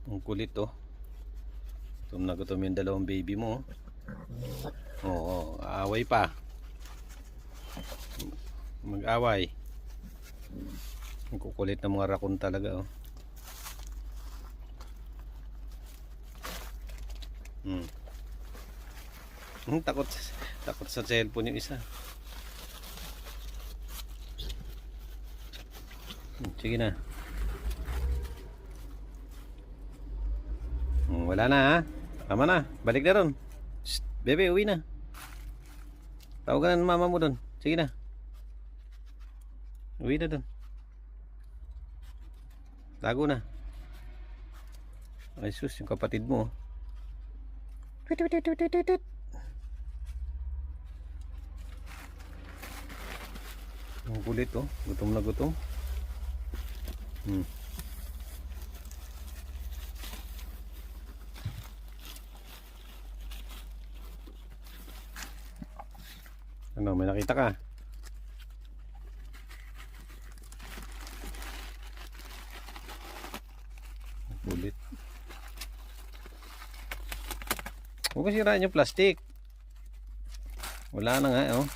Ang kulit oh. Gutom na gutom yung dalawang baby mo. Oo, aaway pa. Mag-away. Ang kukulit ng mga raccoon talaga oh. Takot sa cellphone yung isa. Sige na. Wala na ha. Tama na. Balik na ron. Shh, bebe, uwi na. Tawagan na ng mama mo doon. Sige na. Uwi na doon. Tago na. Ay sus, yung kapatid mo. Ang kulit oh. Gutom na gutom. Ano, may nakita ka? Kulit. Huwag siraan yung plastic. Wala na nga oh.